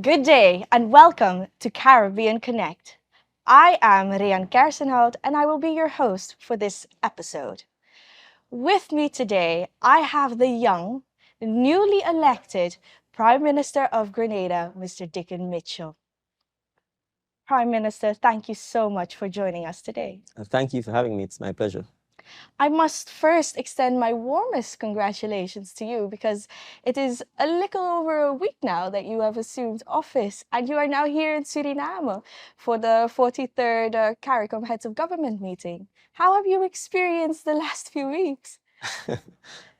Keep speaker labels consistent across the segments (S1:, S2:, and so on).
S1: Good day and welcome to Caribbean Connect. I am Rian Kersenhout and I will be your host for this episode. With me today, I have the young, newly elected Prime Minister of Grenada, Mr. Dickon Mitchell. Prime Minister, thank you so much for joining us today.
S2: Thank you for having me. It's my pleasure.
S1: I must first extend my warmest congratulations to you because it is a little over a week now that you have assumed office and you are now here in Suriname for the 43rd CARICOM Heads of Government meeting. How have you experienced the last few weeks?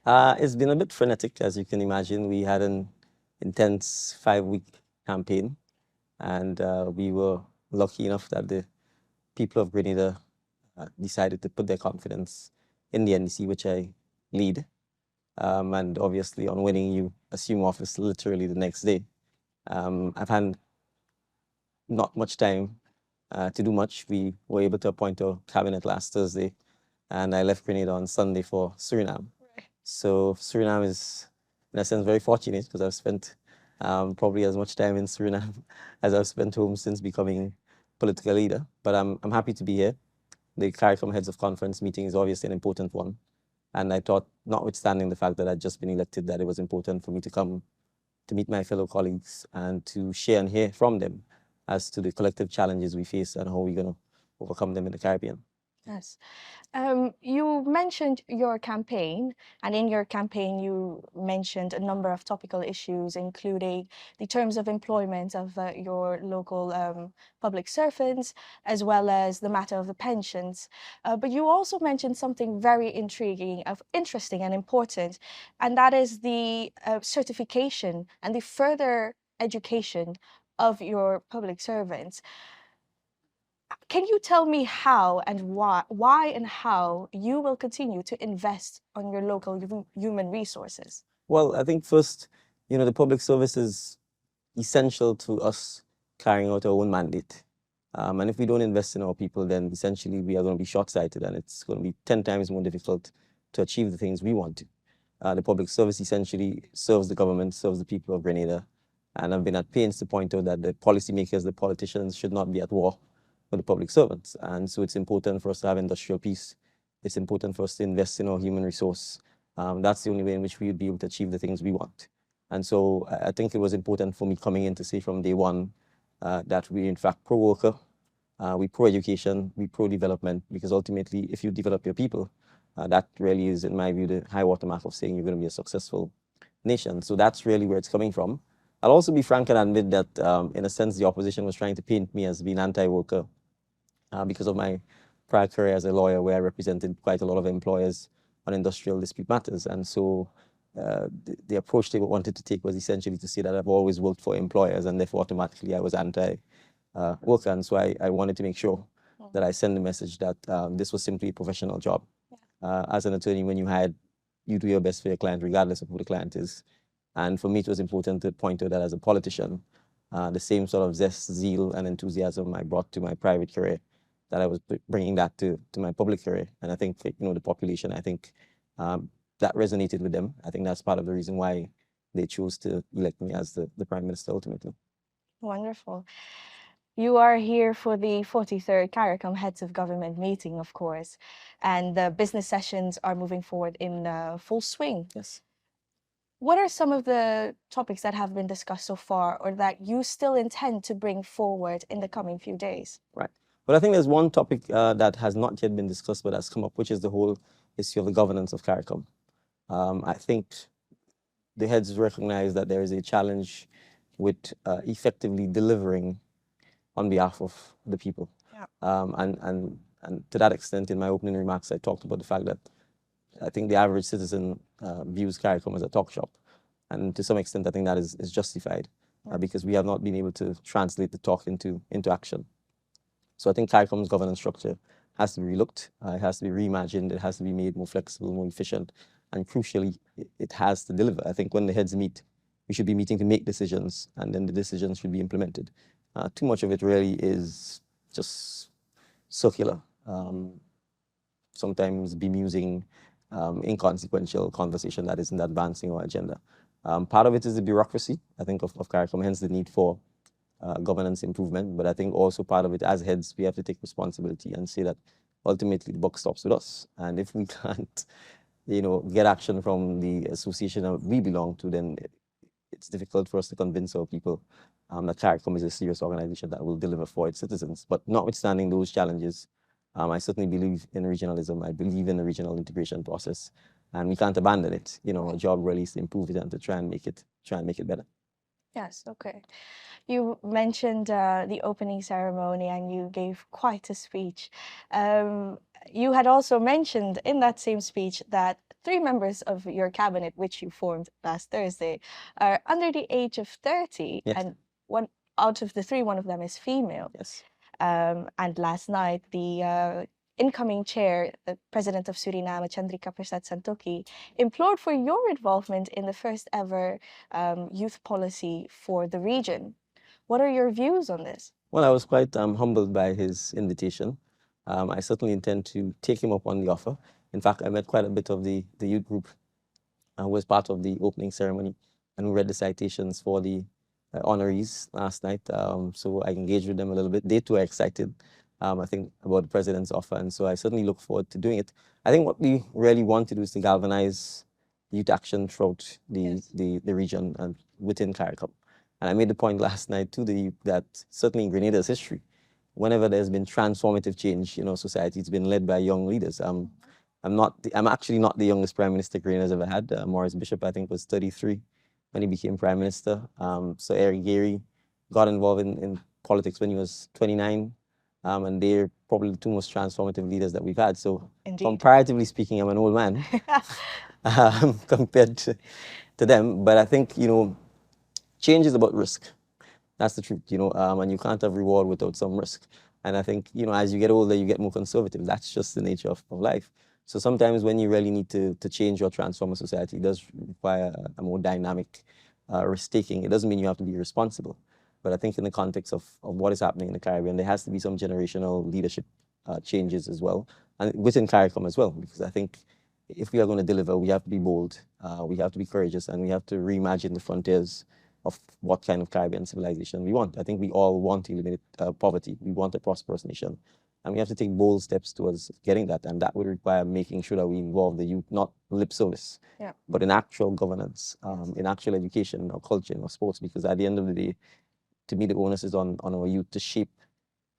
S2: It's been a bit frenetic, as you can imagine. We had an intense 5-week campaign, and we were lucky enough that the people of Grenada decided to put their confidence in the NDC, which I lead. And obviously, on winning, you assume office literally the next day. I've had not much time to do much. We were able to appoint a cabinet last Thursday, and I left Grenada on Sunday for Suriname. So Suriname is, in a sense, very fortunate because I've spent probably as much time in Suriname as I've spent home since becoming political leader. But I'm happy to be here. The CARICOM Heads of Conference meeting is obviously an important one. And I thought, notwithstanding the fact that I'd just been elected, that it was important for me to come to meet my fellow colleagues and to share and hear from them as to the collective challenges we face and how we're going to overcome them in the Caribbean.
S1: Yes. You mentioned your campaign, and in your campaign, you mentioned a number of topical issues, including the terms of employment of your local public servants, as well as the matter of the pensions. But you also mentioned something very intriguing, interesting, and important, and that is the certification and the further education of your public servants. Can you tell me how and why and how you will continue to invest on your local human resources?
S2: Well, I think first, the public service is essential to us carrying out our own mandate. And if we don't invest in our people, then essentially we are going to be short-sighted and it's going to be 10 times more difficult to achieve the things we want to. The public service essentially serves the government, serves the people of Grenada. And I've been at pains to point out that the policymakers, the politicians should not be at war with the public servants. And so it's important for us to have industrial peace. It's important for us to invest in our human resource. That's the only way in which we would be able to achieve the things we want. And so I think it was important for me coming in to say from day one that we're in fact pro-worker, we pro-education, we pro-development, because ultimately if you develop your people, that really is, in my view, the high watermark of saying you're going to be a successful nation. So that's really where it's coming from. I'll also be frank and admit that, in a sense, the opposition was trying to paint me as being anti-worker because of my prior career as a lawyer, where I represented quite a lot of employers on industrial dispute matters. And so the approach they wanted to take was essentially to say that I've always worked for employers and therefore automatically I was anti-worker. And so I wanted to make sure that I send the message that this was simply a professional job. As an attorney, when you hired, you do your best for your client, regardless of who the client is. And for me, it was important to point out that as a politician, the same sort of zest, zeal, and enthusiasm I brought to my private career, that I was bringing that to my public career. And I think, the population, I think that resonated with them. I think that's part of the reason why they chose to elect me as the Prime Minister ultimately.
S1: Wonderful. You are here for the 43rd CARICOM Heads of Government meeting, of course, and the business sessions are moving forward in full swing.
S2: Yes.
S1: What are some of the topics that have been discussed so far or that you still intend to bring forward in the coming few days?
S2: Right. But I think there's one topic that has not yet been discussed but has come up, which is the whole issue of the governance of CARICOM. I think the heads recognize that there is a challenge with effectively delivering on behalf of the people.
S1: Yeah.
S2: And to that extent, in my opening remarks, I talked about the fact that I think the average citizen views CARICOM as a talk shop. And to some extent, I think that is justified because we have not been able to translate the talk into action. So I think CARICOM's governance structure has to be relooked, it has to be reimagined, it has to be made more flexible, more efficient, and crucially, it has to deliver. I think when the heads meet, we should be meeting to make decisions, and then the decisions should be implemented. Too much of it really is just circular, sometimes bemusing, inconsequential conversation that isn't advancing our agenda. Part of it is the bureaucracy, I think, of CARICOM, hence the need for governance improvement. But I think also part of it, as heads, we have to take responsibility and say that ultimately the buck stops with us. And if we can't, get action from the association that we belong to, then it's difficult for us to convince our people that CARICOM is a serious organization that will deliver for its citizens. But notwithstanding those challenges, I certainly believe in regionalism. I believe in the regional integration process, and we can't abandon it. Our job really is to improve it and to try and make it better.
S1: Yes, okay. You mentioned the opening ceremony and you gave quite a speech. You had also mentioned in that same speech that 3 members of your cabinet, which you formed last Thursday, are under the age of 30,
S2: Yes.
S1: and one out of the 3, one of them is female.
S2: Yes.
S1: And last night, the incoming chair, the president of Suriname, Chandrika Persat Santokhi, implored for your involvement in the first ever youth policy for the region. What are your views on this?
S2: Well, I was quite humbled by his invitation. I certainly intend to take him up on the offer. In fact, I met quite a bit of the youth group who was part of the opening ceremony and who read the citations for the honorees last night. So I engaged with them a little bit. They too are excited, I think, about the president's offer. And so I certainly look forward to doing it. I think what we really want to do is to galvanize youth action throughout the region and within CARICOM. And I made the point last night to the youth that certainly in Grenada's history, whenever there's been transformative change in our society, it's been led by young leaders. I'm actually not the youngest prime minister Grenada's ever had. Maurice Bishop, I think, was 33 when he became prime minister. So Eric Gary got involved in politics when he was 29. And they're probably the 2 most transformative leaders that we've had. So
S1: Indeed.
S2: comparatively speaking, I'm an old man compared to them. But I think, change is about risk. That's the truth, and you can't have reward without some risk. And I think, as you get older, you get more conservative. That's just the nature of life. So sometimes when you really need to change or transform a society, it does require a more dynamic risk-taking. It doesn't mean you have to be responsible. But I think in the context of what is happening in the Caribbean, there has to be some generational leadership changes as well, and within CARICOM as well, because I think if we are going to deliver, we have to be bold, we have to be courageous, and we have to reimagine the frontiers of what kind of Caribbean civilization we want. I think we all want to eliminate poverty. We want a prosperous nation. And we have to take bold steps towards getting that. And that would require making sure that we involve the youth, not lip service, but in actual governance, in actual education or culture or sports. Because at the end of the day, to me, the onus is on our youth to shape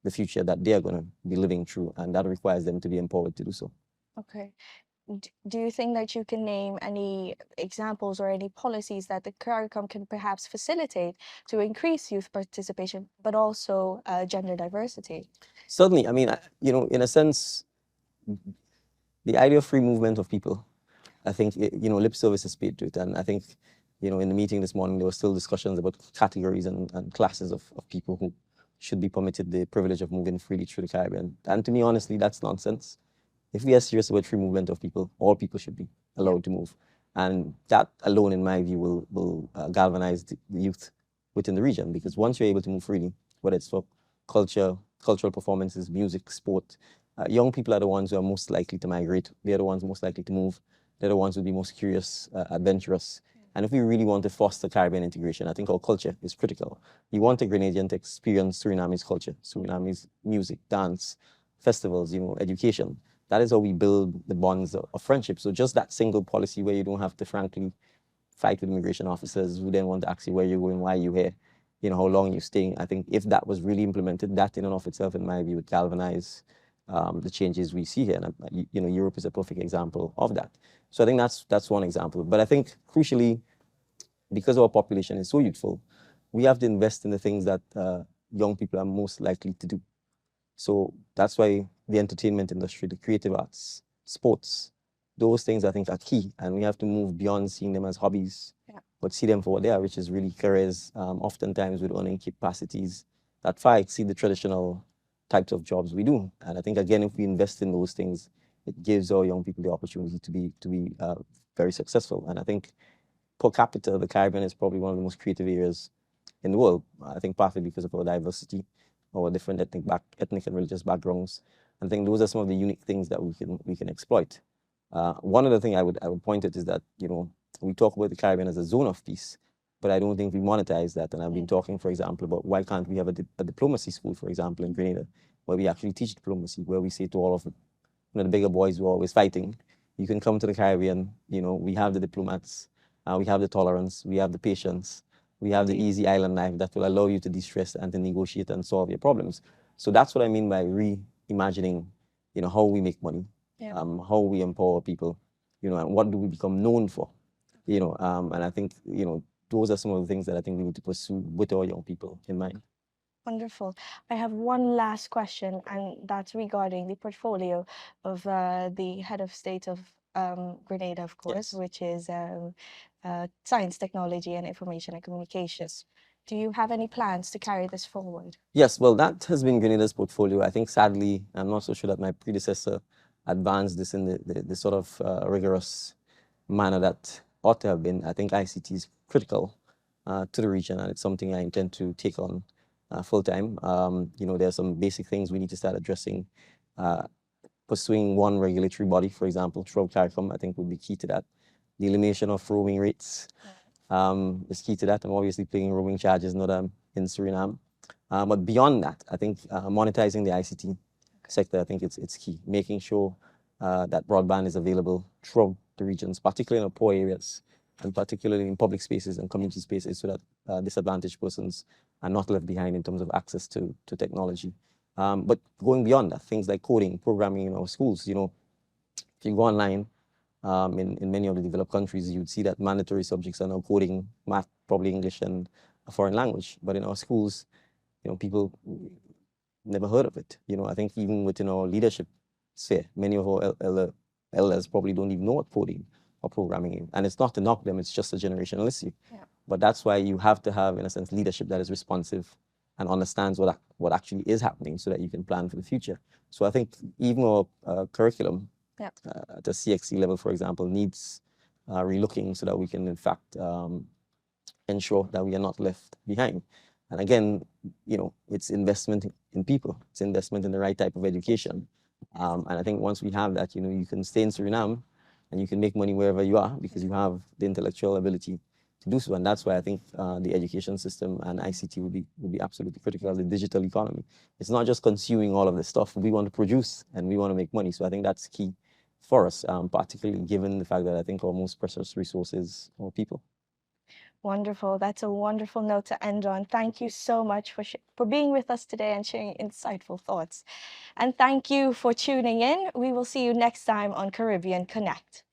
S2: the future that they are going to be living through. And that requires them to be empowered to do so.
S1: Okay. Do you think that you can name any examples or any policies that the CARICOM can perhaps facilitate to increase youth participation, but also gender diversity?
S2: Certainly. I mean, in a sense, the idea of free movement of people, I think, lip service is paid to it. And I think, in the meeting this morning, there were still discussions about categories and classes of people who should be permitted the privilege of moving freely through the Caribbean. And to me, honestly, that's nonsense. If we are serious about free movement of people, all people should be allowed to move. And that alone, in my view, will galvanize the youth within the region. Because once you're able to move freely, whether it's for cultural performances, music, sport, young people are the ones who are most likely to migrate. They're the ones most likely to move. They're the ones who will be most curious, adventurous. And if we really want to foster Caribbean integration, I think our culture is critical. You want a Grenadian to experience Suriname's culture, Suriname's music, dance, festivals, education. That is how we build the bonds of friendship. So just that single policy where you don't have to frankly fight with immigration officers who then want to ask you where you're going, why you're here, how long you're staying. I think if that was really implemented, that in and of itself, in my view, would galvanize the changes we see here. And, Europe is a perfect example of that. So I think that's one example. But I think crucially, because our population is so youthful, we have to invest in the things that young people are most likely to do. So that's why the entertainment industry, the creative arts, sports, those things I think are key. And we have to move beyond seeing them as hobbies, but see them for what they are, which is really careers, oftentimes with earning capacities that far exceed the traditional types of jobs we do. And I think, again, if we invest in those things, it gives our young people the opportunity to be very successful. And I think per capita, the Caribbean is probably one of the most creative areas in the world. I think partly because of our diversity, our different ethnic and religious backgrounds. I think those are some of the unique things that we can exploit. One other thing I would point at is that, we talk about the Caribbean as a zone of peace, but I don't think we monetize that. And I've been talking, for example, about why can't we have a diplomacy school, for example, in Grenada, where we actually teach diplomacy, where we say to all of the bigger boys who are always fighting, you can come to the Caribbean. We have the diplomats, we have the tolerance, we have the patience, we have the easy island life that will allow you to de-stress and to negotiate and solve your problems. So that's what I mean by reimagining, how we make money, how we empower people, and what do we become known for, and I think, those are some of the things that I think we need to pursue with our young people in mind.
S1: Wonderful. I have one last question, and that's regarding the portfolio of the head of state of Grenada, of course,
S2: Yes.
S1: which is science, technology, and information and communications. Do you have any plans to carry this forward?
S2: Yes, well, that has been Grenada's portfolio. I think, sadly, I'm not so sure that my predecessor advanced this in the sort of rigorous manner that ought to have been. I think ICT is critical to the region, and it's something I intend to take on full time. There are some basic things we need to start addressing. Pursuing one regulatory body, for example, throughout CARICOM, I think would be key to that. The elimination of roaming rates is key to that. I'm obviously paying roaming charges, not in Suriname. But beyond that, I think monetizing the ICT sector, I think it's key. Making sure that broadband is available throughout the regions, particularly in the poor areas, and particularly in public spaces and community spaces, so that disadvantaged persons are not left behind in terms of access to technology. But going beyond that, things like coding, programming in our schools, if you go online, in many of the developed countries, you'd see that mandatory subjects are now coding, math, probably English, and a foreign language. But in our schools, people never heard of it. I think even within our leadership sphere, many of our elders probably don't even know what coding or programming is. And it's not to knock them, it's just a generational issue.
S1: Yeah.
S2: But that's why you have to have, in a sense, leadership that is responsive and understands what actually is happening so that you can plan for the future. So I think even our curriculum at the CXC level, for example, needs relooking so that we can, in fact, ensure that we are not left behind. And again, it's investment in people. It's investment in the right type of education. And I think once we have that, you can stay in Suriname and you can make money wherever you are because you have the intellectual ability to do so. And that's why I think the education system and ICT would be absolutely critical as the digital economy. It's not just consuming all of this stuff. We want to produce and we want to make money. So I think that's key for us, particularly given the fact that I think our most precious resource is our people.
S1: Wonderful. That's a wonderful note to end on. Thank you so much for being with us today and sharing insightful thoughts. And thank you for tuning in. We will see you next time on Caribbean Connect.